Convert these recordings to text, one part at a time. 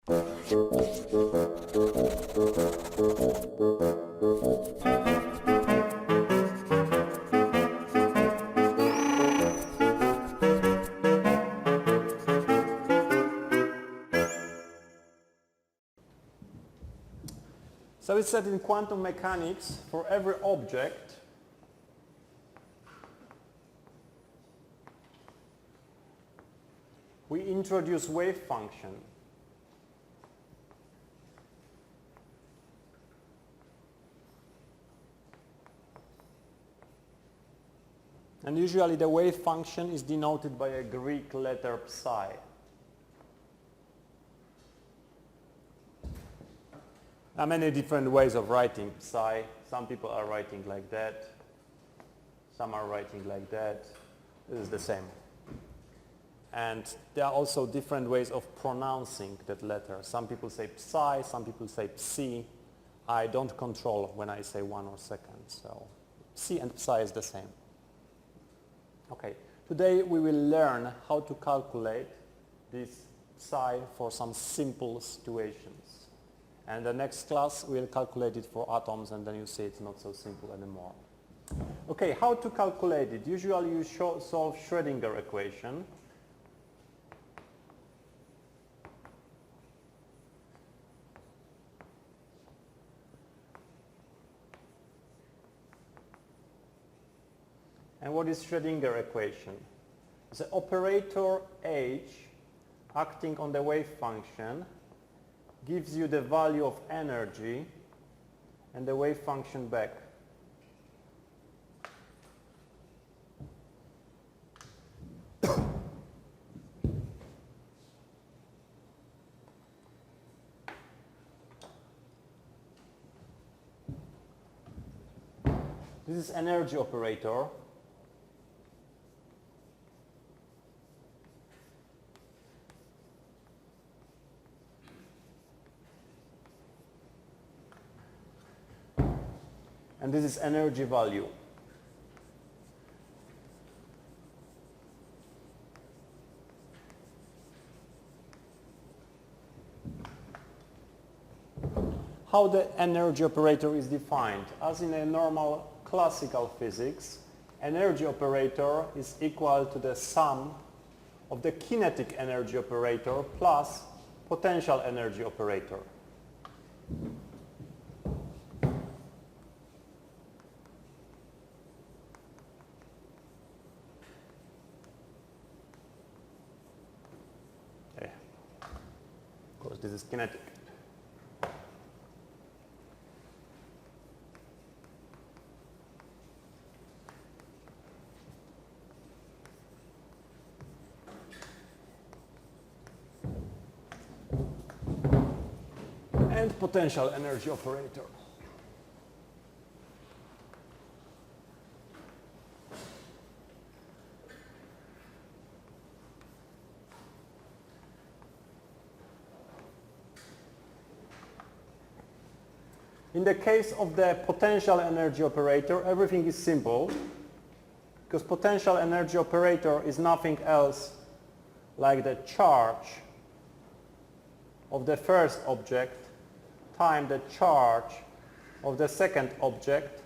So it's said in quantum mechanics, for every object, we introduce wave function. And usually the wave function is denoted by a Greek letter psi. There are many different ways of writing psi. Some people are writing like that. Some are writing like that. This is the same. And there are also different ways of pronouncing that letter. Some people say psi, some people say psi. I don't control when I say one or second. So psi and psi is the same. Okay. Today we will learn how to calculate this psi for some simple situations. And the next class we'll calculate it for atoms, and then you see it's not so simple anymore. Okay, how to calculate it? Usually you solve Schrödinger equation. And what is Schrödinger equation? The operator H acting on the wave function gives you the value of energy and the wave function back. This is energy operator. And this is energy value. How the energy operator is defined? As in a normal classical physics, energy operator is equal to the sum of the kinetic energy operator plus potential energy operator. This is kinetic. And potential energy operator. In the case of the potential energy operator, everything is simple, because potential energy operator is nothing else like the charge of the first object times the charge of the second object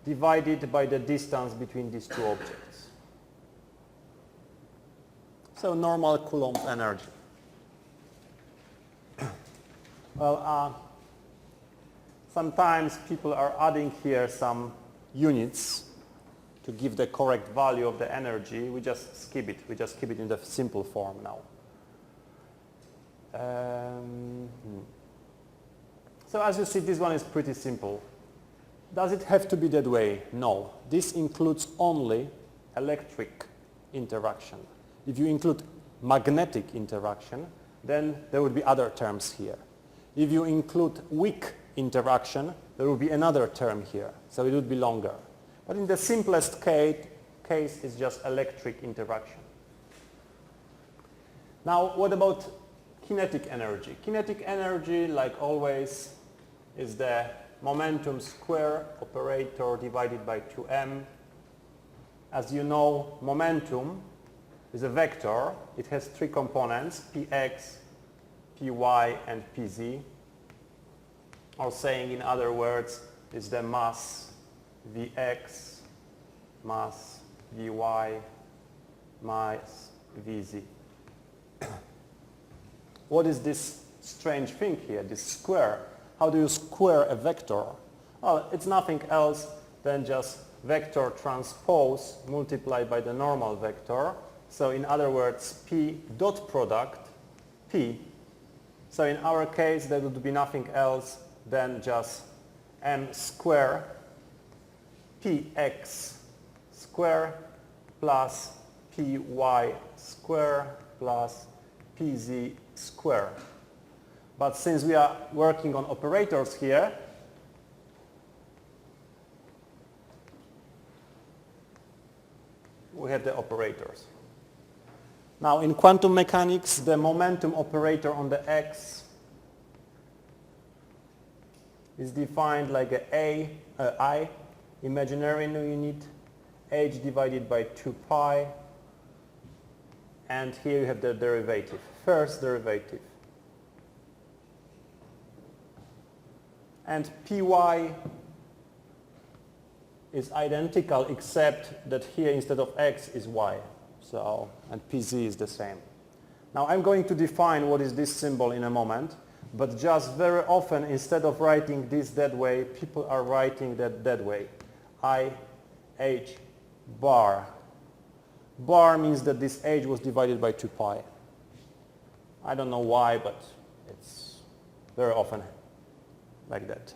divided by the distance between these two objects. So normal Coulomb energy. Well, sometimes people are adding here some units to give the correct value of the energy. We just skip it. We just keep it in the simple form now. So as you see, this one is pretty simple. Does it have to be that way? No. This includes only electric interaction. If you include magnetic interaction, then there would be other terms here. If you include weak interaction, there will be another term here, so it would be longer. But in the simplest case it's just electric interaction. Now, what about kinetic energy? Kinetic energy, like always, is the momentum square operator divided by 2m. As you know, momentum is a vector. It has three components, px, Py and Pz. Or saying in other words, is the mass Vx, mass Vy, mass Vz. What is this strange thing here, this square? How do you square a vector? Well, it's nothing else than just vector transpose multiplied by the normal vector. So in other words, P dot product, P. So in our case, that would be nothing else than just m square px square plus py square plus pz square. But since we are working on operators here, we have the operators. Now in quantum mechanics, the momentum operator on the x is defined like I, imaginary unit, h divided by 2 pi, and here you have the derivative, first derivative. And py is identical except that here instead of x is y. So, and pz is the same. Now I'm going to define what is this symbol in a moment, but just very often instead of writing this that way, people are writing that way. I, h, bar. Bar means that this h was divided by 2 pi. I don't know why, but it's very often like that.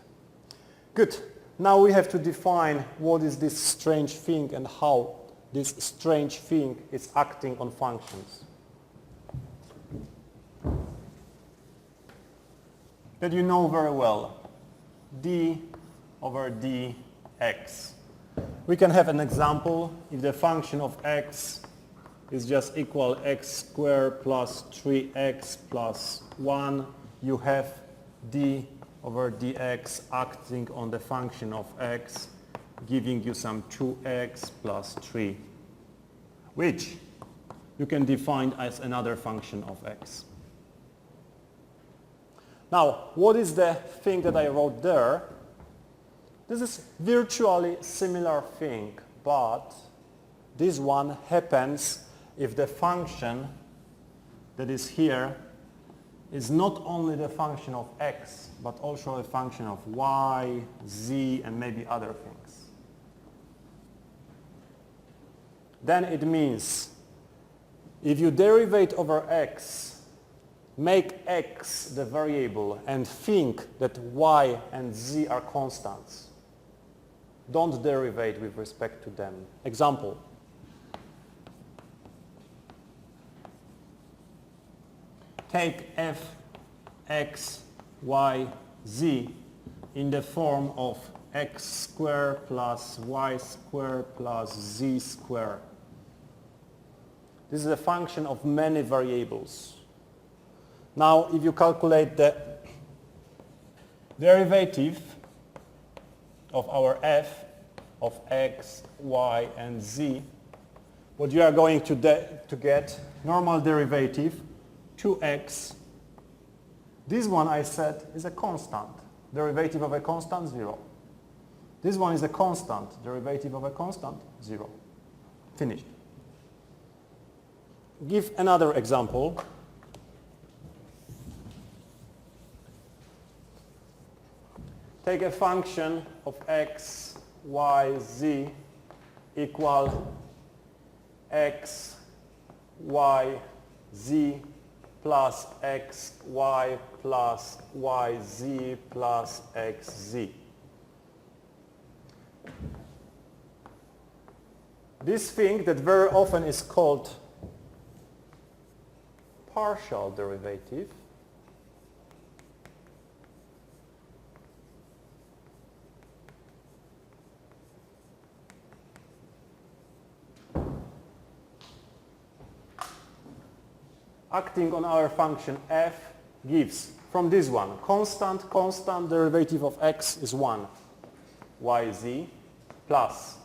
Good. Now we have to define what is this strange thing and how this strange thing is acting on functions. That you know very well, d over dx. We can have an example if the function of x is just equal x squared plus 3x plus 1, you have d over dx acting on the function of x, giving you some 2x plus 3, which you can define as another function of x. Now, what is the thing that I wrote there? This is virtually similar thing, but this one happens if the function that is here is not only the function of x, but also a function of y, z, and maybe other things. Then it means if you derivate over x, make x the variable and think that y and z are constants. Don't derivate with respect to them. Example. Take f, x, y, z in the form of x squared plus y squared plus z squared. This is a function of many variables. Now, if you calculate the derivative of our f of x, y, and z, what you are going to get, normal derivative, 2x. This one I said is a constant. Derivative of a constant, 0. This one is a constant. Derivative of a constant, 0. Finished. Give another example. Take a function of x, y, z equal x, y, z plus x, y plus y, z plus x, z. This thing that very often is called partial derivative acting on our function f gives from this one constant derivative of x is 1 yz plus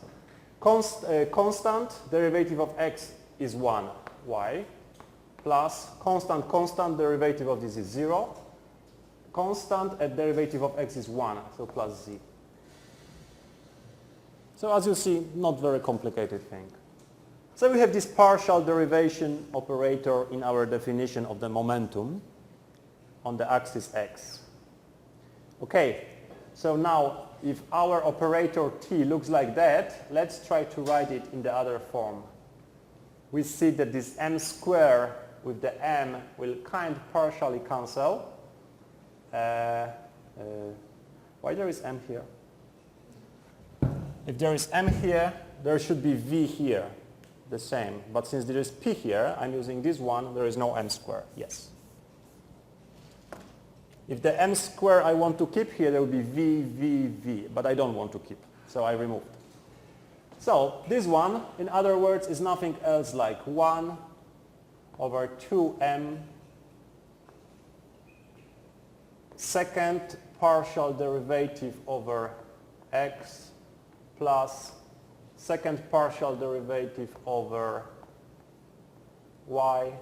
constant derivative of x is 1 y plus constant derivative of this is 0. Constant and derivative of x is 1, so plus z. So as you see, not very complicated thing. So we have this partial derivation operator in our definition of the momentum on the axis x. Okay, so now if our operator t looks like that, let's try to write it in the other form. We see that this m square with the m will kind of partially cancel. Why there is m here? If there is m here, there should be v here, the same. But since there is p here, I'm using this one, there is no m square. Yes. If the m square I want to keep here, there will be v, but I don't want to keep, so I removed. So this one, in other words, is nothing else like 1 over 2m second partial derivative over x plus second partial derivative over y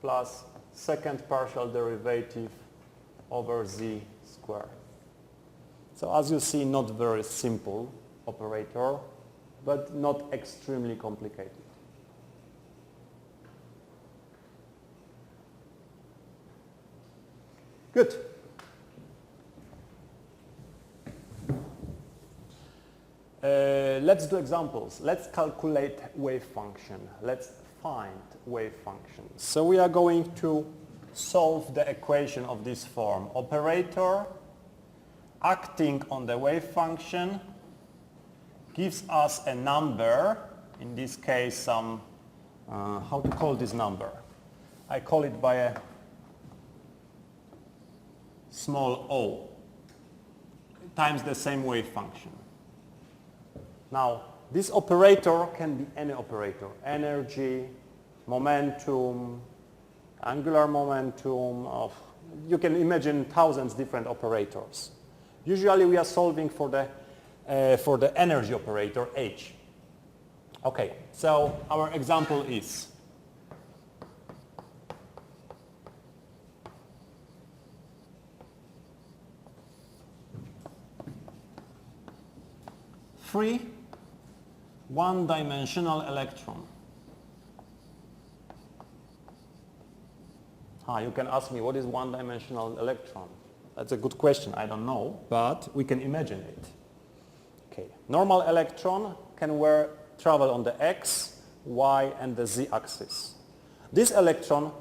plus second partial derivative over z squared. So as you see, not very simple operator, but not extremely complicated. Good. Let's do examples. Let's calculate wave function. Let's find wave function. So we are going to solve the equation of this form. Operator acting on the wave function gives us a number, in this case some, how to call this number? I call it by a small o times the same wave function. Now, this operator can be any operator. Energy, momentum, angular momentum, you can imagine thousands different operators. Usually we are solving for the energy operator, H. Okay, so our example is free one-dimensional electron. You can ask me, what is one-dimensional electron? That's a good question. I don't know, but we can imagine it. Okay, normal electron can travel on the x, y, and the z axis. This electron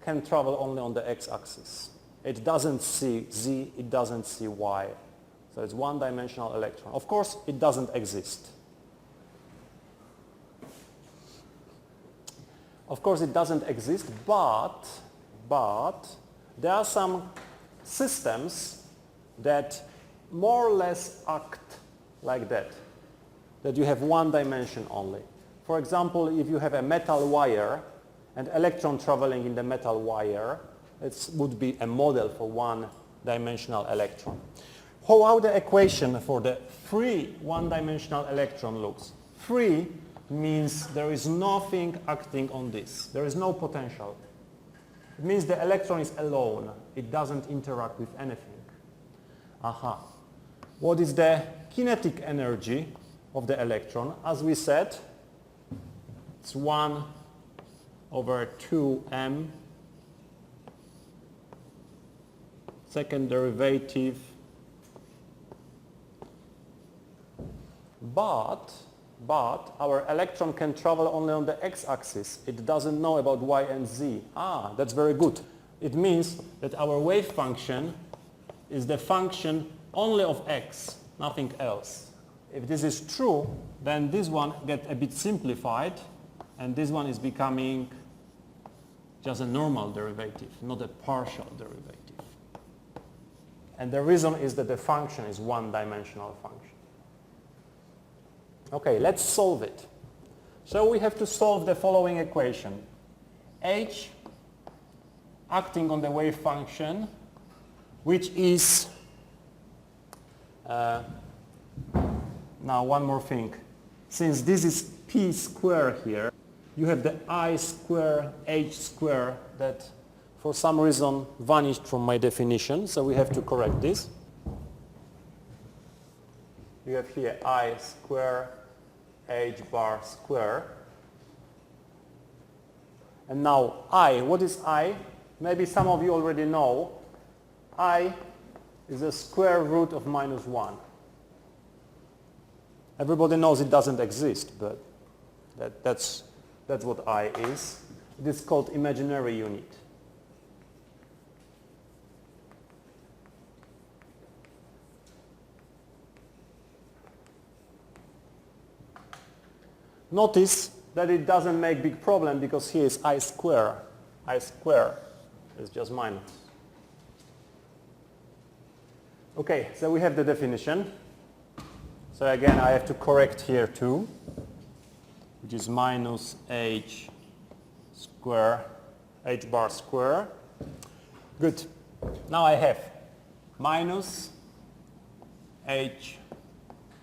can travel only on the x-axis. It doesn't see z, it doesn't see y. So it's one-dimensional electron. Of course, it doesn't exist. Of course, it doesn't exist, but there are some systems that more or less act like that you have one dimension only. For example, if you have a metal wire and electron traveling in the metal wire, it would be a model for one-dimensional electron. How the equation for the free one-dimensional electron looks? Free means there is nothing acting on this. There is no potential. It means the electron is alone. It doesn't interact with anything. Aha. What is the kinetic energy of the electron? As we said, it's 1 over 2m second derivative. But our electron can travel only on the x-axis. It doesn't know about y and z. That's very good. It means that our wave function is the function only of x, nothing else. If this is true, then this one gets a bit simplified, and this one is becoming just a normal derivative, not a partial derivative. And the reason is that the function is one-dimensional function. Okay, let's solve it. So we have to solve the following equation. H acting on the wave function, which is, now one more thing. Since this is p squared here, you have the I square h square that for some reason vanished from my definition, so we have to correct this. You have here I square h bar square. And now I, what is I? Maybe some of you already know. I is the square root of minus 1. Everybody knows it doesn't exist, but that's what I is. It is called imaginary unit. Notice that it doesn't make big problem because here is I square. I square is just minus. Okay, so we have the definition. So again, I have to correct here too, which is minus h square, h bar square. Good. Now I have minus h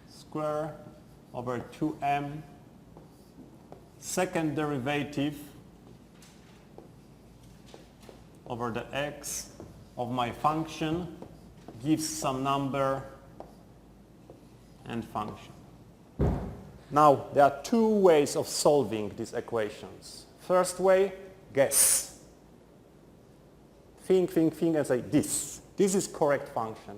square over 2m second derivative over the x of my function gives some number and function. Now there are two ways of solving these equations. First way, guess. Think and say this. This is correct function.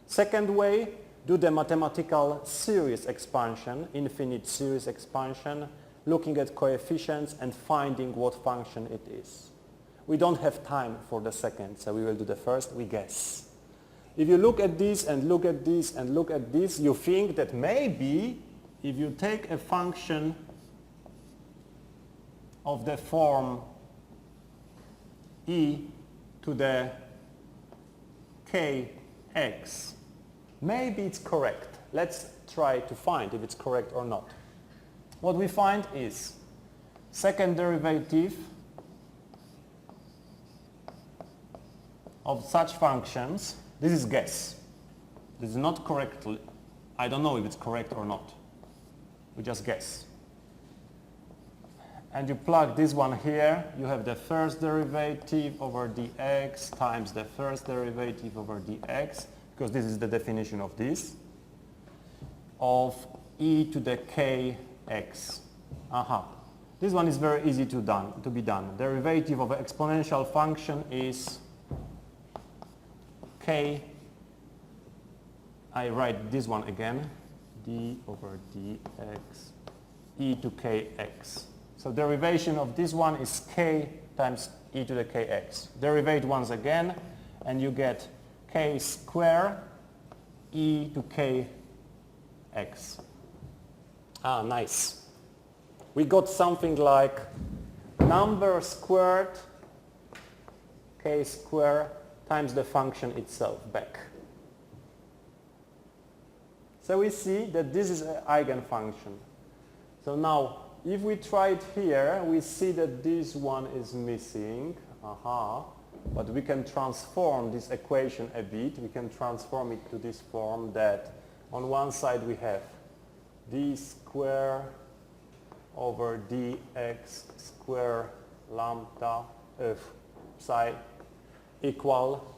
Second way, do the mathematical series expansion, infinite series expansion, looking at coefficients and finding what function it is. We don't have time for the second, so we will do the first, we guess. If you look at this and look at this and look at this, you think that maybe if you take a function of the form e to the kx, maybe it's correct. Let's try to find if it's correct or not. What we find is second derivative of such functions. This is guess. This is not correct. I don't know if it's correct or not. We just guess. And you plug this one here. You have the first derivative over dx times the first derivative over dx, because this is the definition of this, of e to the kx. Aha. This one is very easy to be done. Derivative of an exponential function is k, I write this one again, d over dx, e to kx. So derivation of this one is k times e to the kx. Derivate once again, and you get k square e to kx. Ah, nice. We got something like number squared k square times the function itself back. So we see that this is an eigenfunction. So now, if we try it here, we see that this one is missing. Aha. But we can transform this equation a bit. We can transform it to this form that on one side we have d square over dx square lambda psi equal,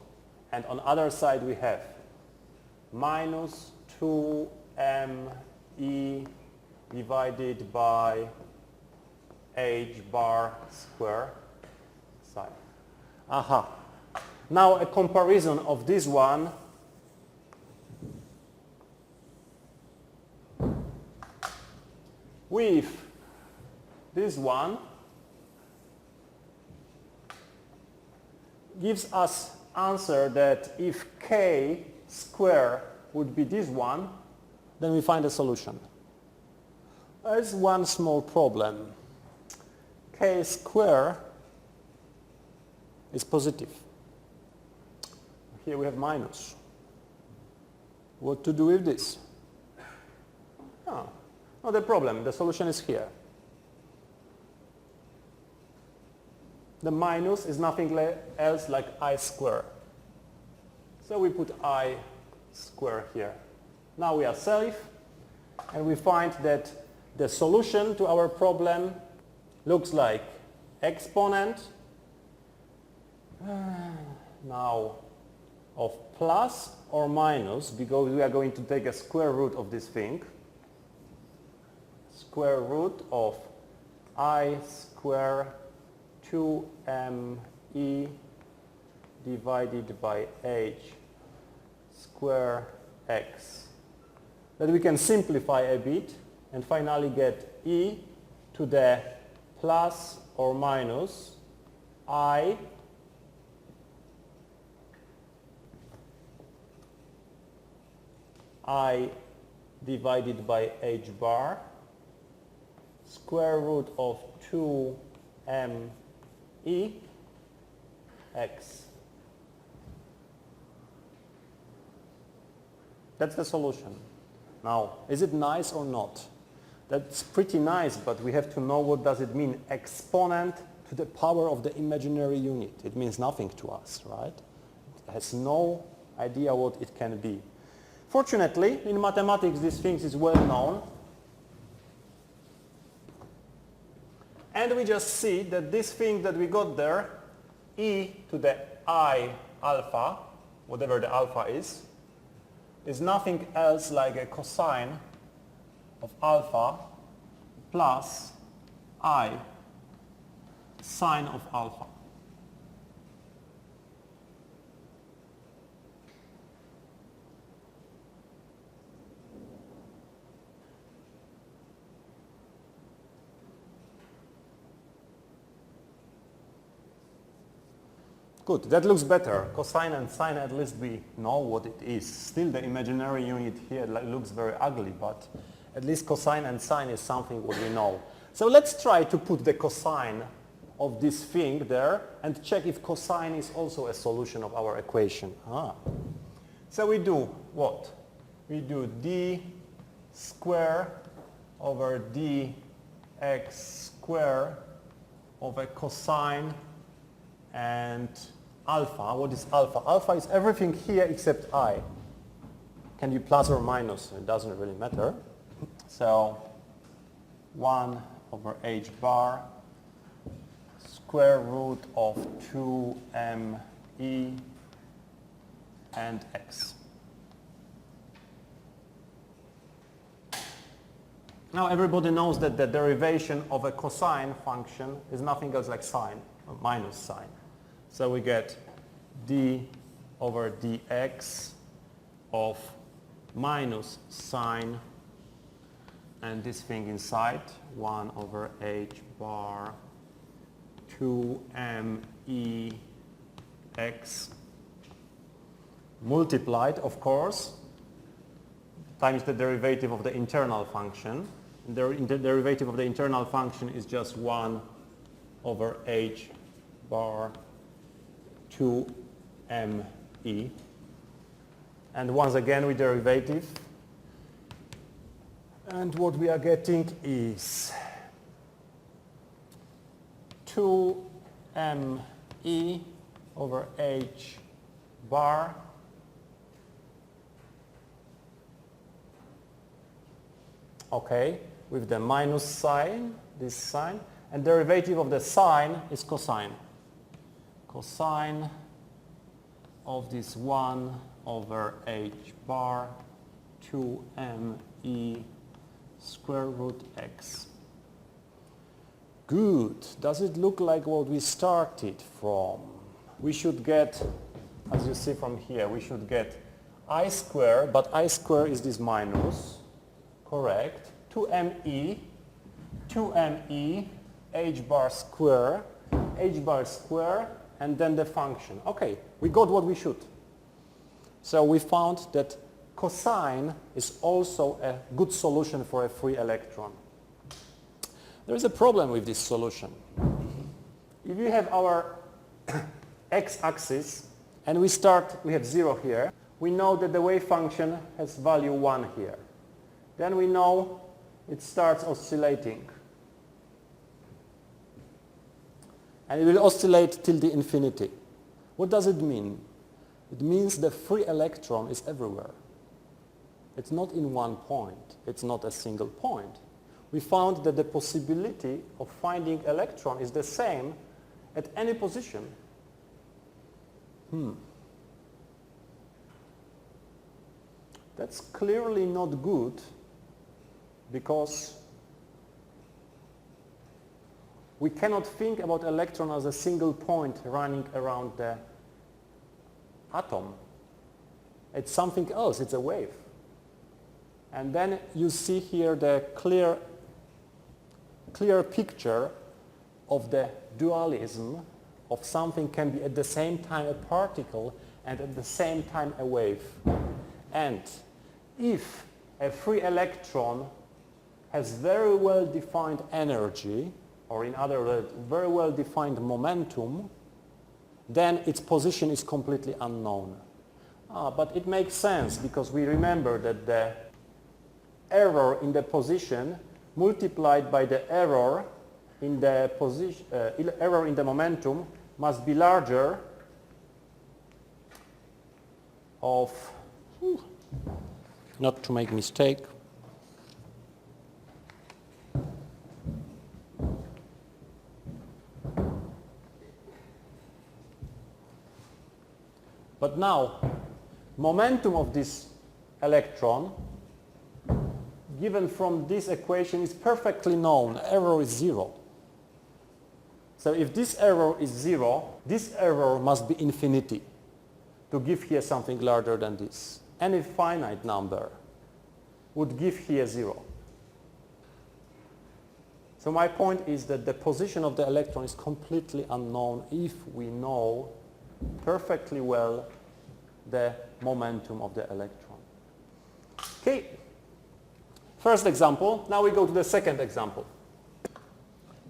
and on other side we have minus 2me divided by h bar square psi. Aha. Now a comparison of this one with this one gives us answer that if k square would be this one, then we find a solution. There's one small problem. K square is positive. Here we have minus. What to do with this? Oh, not a problem. The solution is here. The minus is nothing else like I square. So we put I square here. Now we are safe, and we find that the solution to our problem looks like exponent now of plus or minus, because we are going to take a square root of this thing, square root of I square 2me divided by h square x. That we can simplify a bit and finally get e to the plus or minus I divided by h bar square root of 2me x. That's the solution. Now, is it nice or not? That's pretty nice, but we have to know what does it mean. Exponent to the power of the imaginary unit. It means nothing to us, right? It has no idea what it can be. Fortunately, in mathematics, these things is well known. And we just see that this thing that we got there, e to the I alpha, whatever the alpha is nothing else like a cosine of alpha plus I sine of alpha. Good, that looks better. Cosine and sine, at least we know what it is. Still the imaginary unit here looks very ugly, but at least cosine and sine is something what we know. So let's try to put the cosine of this thing there and check if cosine is also a solution of our equation. So we do what? We do d square over dx square over cosine and alpha. What is alpha? Alpha is everything here except I. Can be plus or minus, it doesn't really matter. So 1 over h bar square root of 2me and x. Now everybody knows that the derivation of a cosine function is nothing else like sine, or minus sine. So we get d over dx of minus sine and this thing inside 1 over h bar 2me x multiplied, of course, times the derivative of the internal function. The derivative of the internal function is just 1 over h bar 2me. And once again with derivative. And what we are getting is 2me over h bar okay, with the minus sign, this sign, and derivative of the sine is cosine. Cosine of this 1 over h bar 2me square root x. Good. Does it look like what we started from? We should get, as you see from here, we should get I square, but I square is this minus. Correct. 2me, h bar square, and then the function. Okay, we got what we should. So we found that cosine is also a good solution for a free electron. There is a problem with this solution. If you have our x-axis and we have 0 here, we know that the wave function has value 1 here. Then we know it starts oscillating. And it will oscillate till the infinity. What does it mean? It means the free electron is everywhere. It's not in one point. It's not a single point. we found that the possibility of finding electron is the same at any position. That's clearly not good, because we cannot think about electron as a single point running around the atom. It's something else, it's a wave. And then you see here the clear picture of the dualism of something can be at the same time a particle and at the same time a wave. And if a free electron has very well defined energy, or in other words, very well defined momentum, then its position is completely unknown. But it makes sense, because we remember that the error in the position multiplied by the error in the position, error in the momentum must be larger of, not to make mistake, but now momentum of this electron given from this equation is perfectly known. Error is 0. So if this error is 0, this error must be infinity to give here something larger than this. Any finite number would give here 0. So my point is that the position of the electron is completely unknown if we know perfectly well the momentum of the electron. Okay. First example. Now we go to the second example.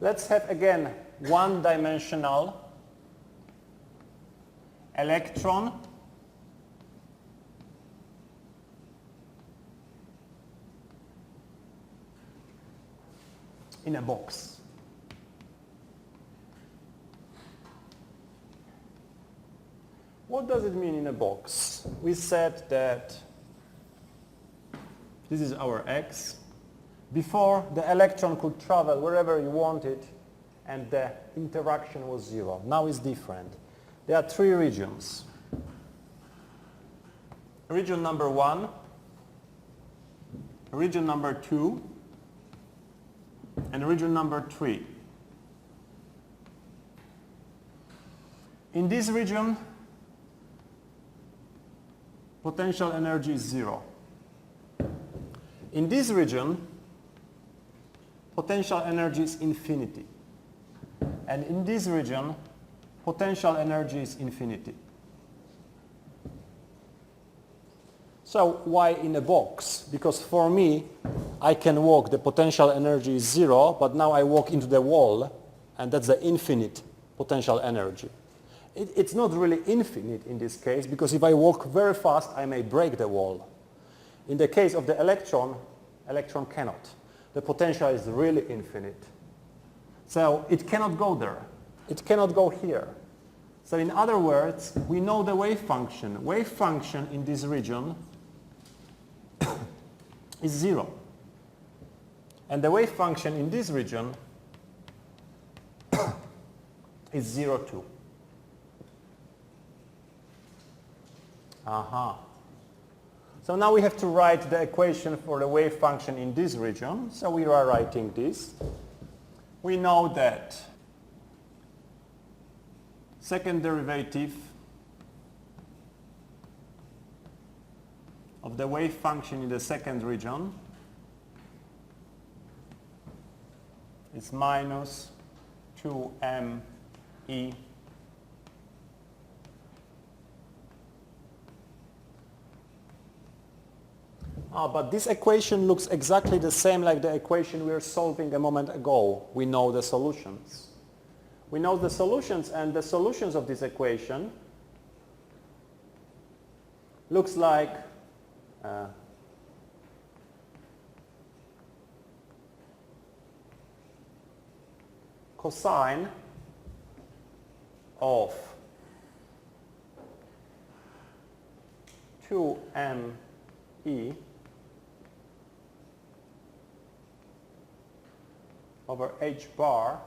Let's have again one-dimensional electron in a box. What does it mean in a box? We said that this is our X. Before, the electron could travel wherever you wanted, and the interaction was 0. Now it's different. There are 3 regions. Region number 1, region number 2, and region number 3. In this region, potential energy is 0. In this region, potential energy is infinity. And in this region, potential energy is infinity. So why in a box? Because for me, I can walk, the potential energy is 0, but now I walk into the wall, and that's the infinite potential energy. It's not really infinite in this case, because if I walk very fast, I may break the wall. In the case of the electron cannot. The potential is really infinite. So it cannot go there. It cannot go here. So in other words, we know the wave function. Wave function in this region is 0. And the wave function in this region is 0, 2. So now we have to write the equation for the wave function in this region. So we are writing this. We know that second derivative of the wave function in the second region is minus 2me . But this equation looks exactly the same like the equation we were solving a moment ago. We know the solutions. We know the solutions, and the solutions of this equation looks like cosine of 2me over h bar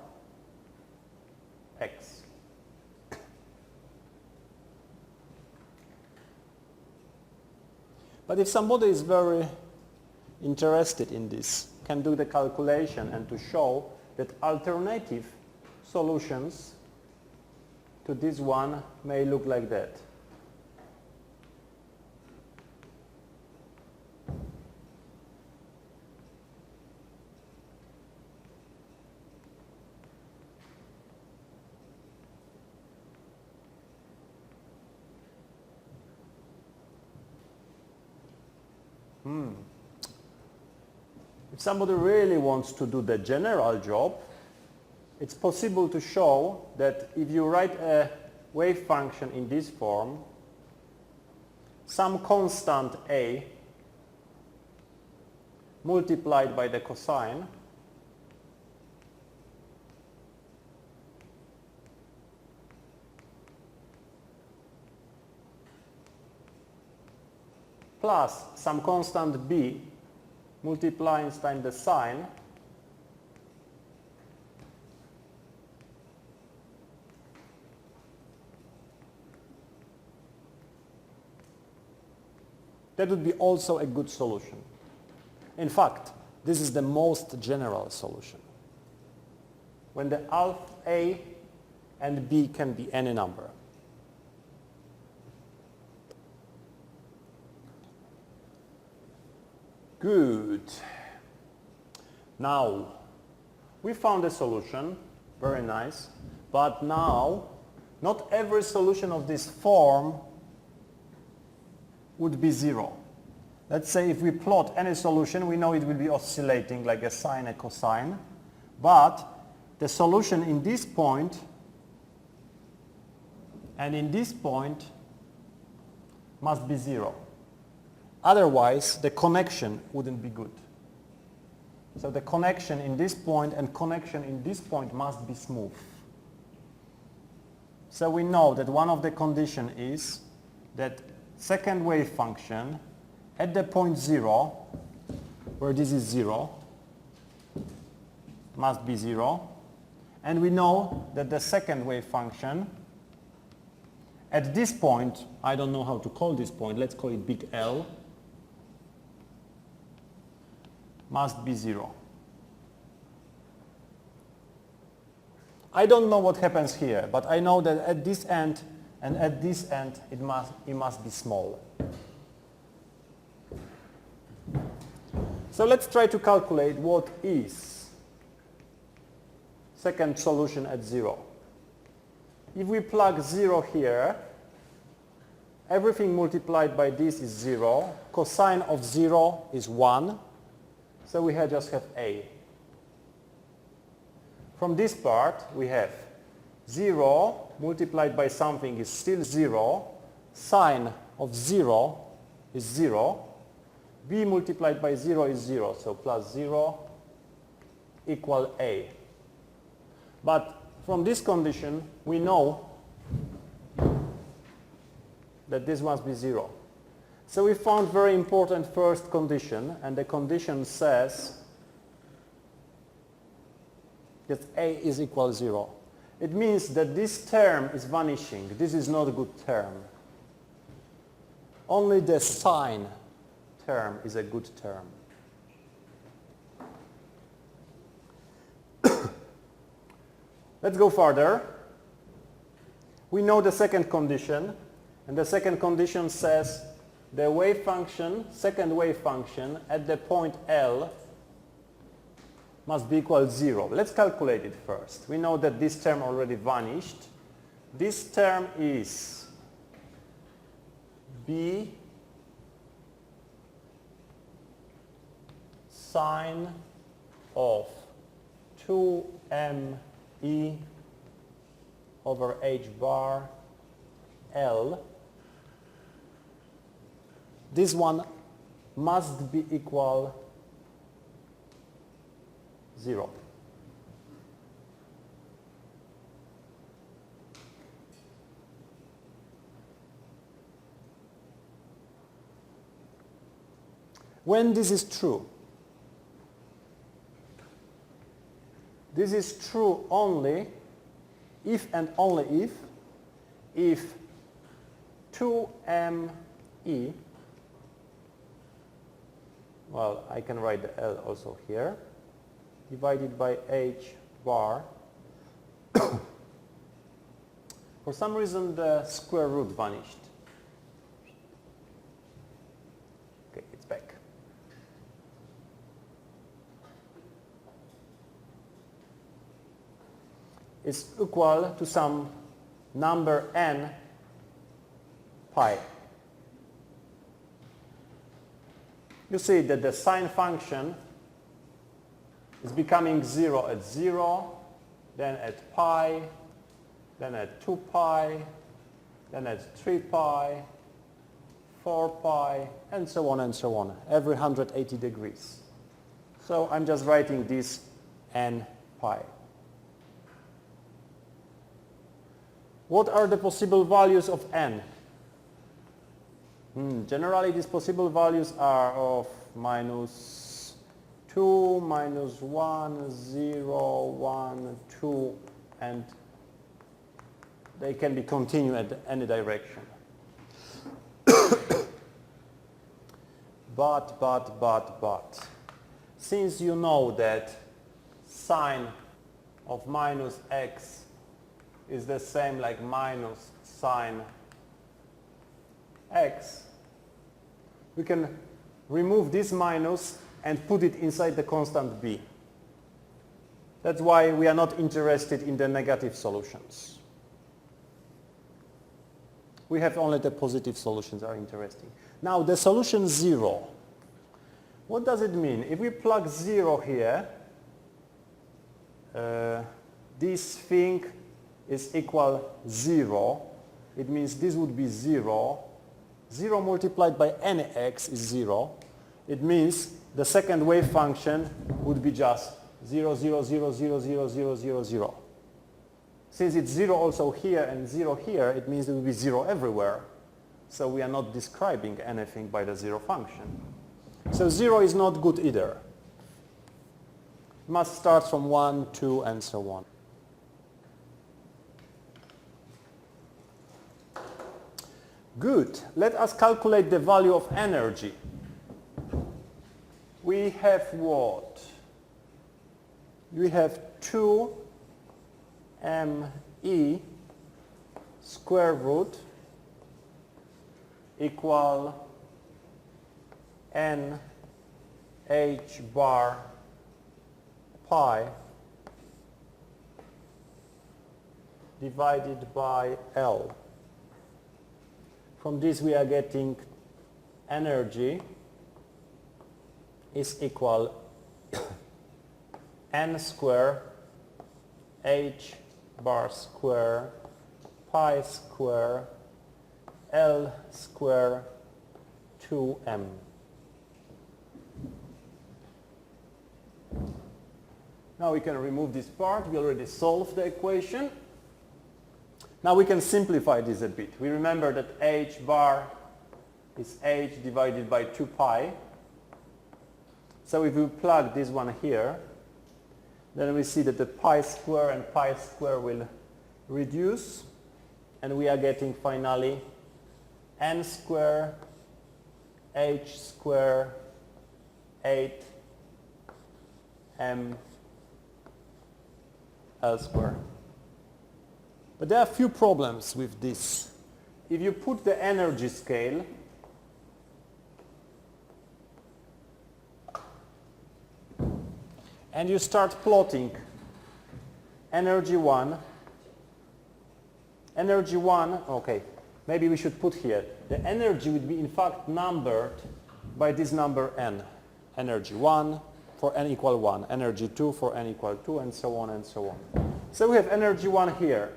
x. But if somebody is very interested in this, can do the calculation and to show that alternative solutions to this one may look like that. If somebody really wants to do the general job, it's possible to show that if you write a wave function in this form, some constant a multiplied by the cosine plus some constant b multiplied times the sine that would be also a good solution. In fact, this is the most general solution. When the alpha a and b can be any number. Good. Now, we found a solution, very nice, but now not every solution of this form would be zero. Let's say if we plot any solution, we know it will be oscillating like a sine, a cosine, but the solution in this point and in this point must be zero. Otherwise, the connection wouldn't be good. So the connection in this point and connection in this point must be smooth. So we know that one of the conditions is that second wave function at the point 0, where this is 0, must be 0. And we know that the second wave function at this point, I don't know how to call this point, let's call it big L, must be 0. I don't know what happens here, but I know that at this end and at this end it must be small. So let's try to calculate what is second solution at 0. If we plug 0 here, everything multiplied by this is 0. Cosine of 0 is 1. So we just have a. From this part, we have 0 multiplied by something is still 0. Sine of 0 is 0. b multiplied by 0 is 0. So plus 0 equal a. But from this condition, we know that this must be 0. So we found very important first condition, and the condition says that a is equal 0. It means that this term is vanishing. This is not a good term. Only the sine term is a good term. Let's go further. We know the second condition, and the second condition says the wave function, second wave function at the point L must be equal to 0. Let's calculate it first. We know that this term already vanished. This term is b sine of 2me over h bar L. This one must be equal 0. When this is true, This is true only if and only if 2me, well, I can write the L also here, divided by h bar. For some reason the square root vanished. Okay, it's back. Is equal to some number n pi. You see that the sine function is becoming 0 at 0, then at pi, then at 2 pi, then at 3 pi, 4 pi, and so on, every 180 degrees. So I'm just writing this n pi. What are the possible values of n? Generally, these possible values are of minus 2, minus 1, 0, 1, 2, and they can be continued at any direction. But, since you know that sine of minus x is the same like minus sine x, we can remove this minus and put it inside the constant b. That's why we are not interested in the negative solutions. We have only the positive solutions are interesting. Now the solution 0. What does it mean? If we plug 0 here, this thing is equal 0. It means this would be 0. 0 multiplied by any x is 0. It means the second wave function would be just 0, 0, 0, 0, 0, 0, 0, 0. Since it's 0 also here and 0 here, it means it will be 0 everywhere. So we are not describing anything by the 0 function. So 0 is not good either. It must start from 1, 2, and so on. Good. Let us calculate the value of energy. We have what? We have 2me square root equal n h bar pi divided by L. From this we are getting energy is equal n square h bar square pi square L square 2m. Now we can remove this part. We already solved the equation. Now we can simplify this a bit. We remember that h bar is h divided by 2 pi. So if we plug this one here, then we see that the pi square and pi square will reduce, and we are getting finally n square h square 8m L square. But there are a few problems with this. If you put the energy scale and you start plotting energy 1, okay, maybe we should put here, the energy would be in fact numbered by this number n. Energy 1 for n equal 1, energy 2 for n equal 2, and so on and so on. So we have energy 1 here.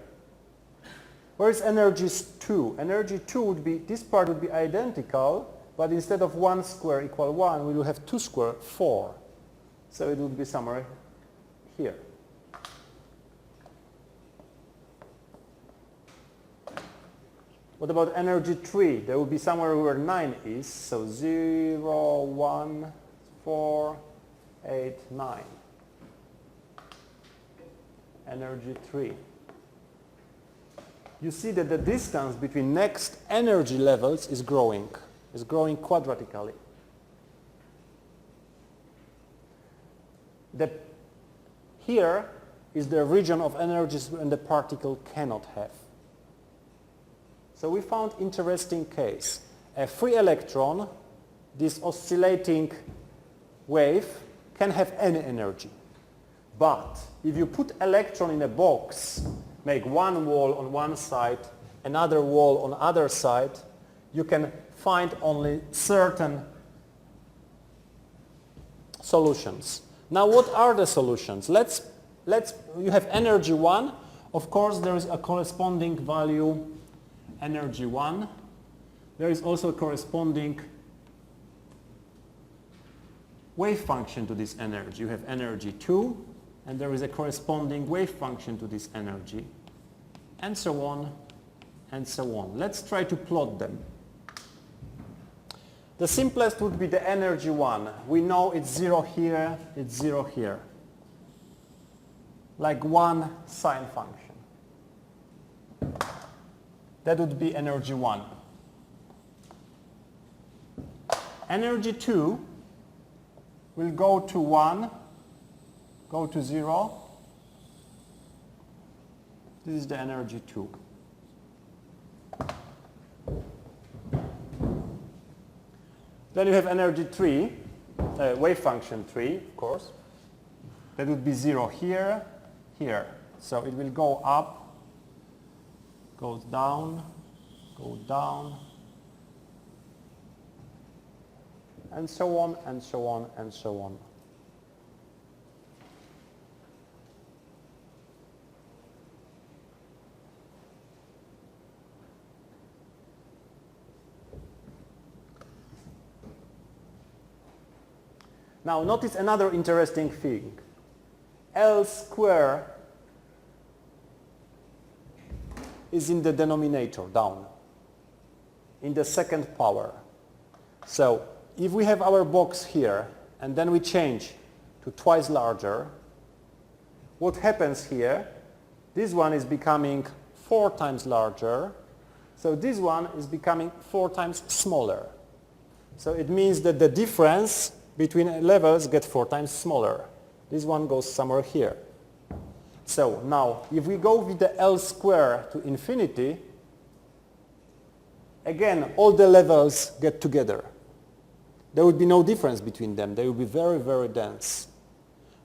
Where is energy 2? Energy 2 would be, this part would be identical, but instead of 1 square equal 1, we will have 2 square, 4. So it would be somewhere here. What about energy 3? There will be somewhere where 9 is, so 0, 1, 4, 8, 9. energy 3. You see that the distance between next energy levels is growing quadratically. Here is the region of energies when the particle cannot have. So we found interesting case. A free electron, this oscillating wave, can have any energy. But if you put electron in a box, make one wall on one side, another wall on other side, you can find only certain solutions. Now what are the solutions? You have energy 1. Of course there is a corresponding value energy 1. There is also a corresponding wave function to this energy. You have energy 2, and there is a corresponding wave function to this energy, and so on, and so on. Let's try to plot them. The simplest would be the energy 1. We know it's 0 here, it's 0 here. Like one sine function. That would be energy 1. Energy 2 will go to 1, go to 0. This is the energy 2. Then you have energy 3, wave function 3, of course. That would be 0 here, here. So it will go up, goes down, go down, and so on, and so on, and so on. Now notice another interesting thing. L square is in the denominator, down, in the second power. So if we have our box here and then we change to twice larger, what happens here? This one is becoming 4 times larger, so this one is becoming 4 times smaller. So it means that the difference between levels get 4 times smaller. This one goes somewhere here. So now, if we go with the L square to infinity, again, all the levels get together. There would be no difference between them. They would be very, very dense.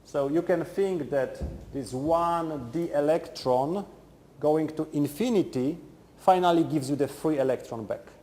So you can think that this 1d electron going to infinity finally gives you the free electron back.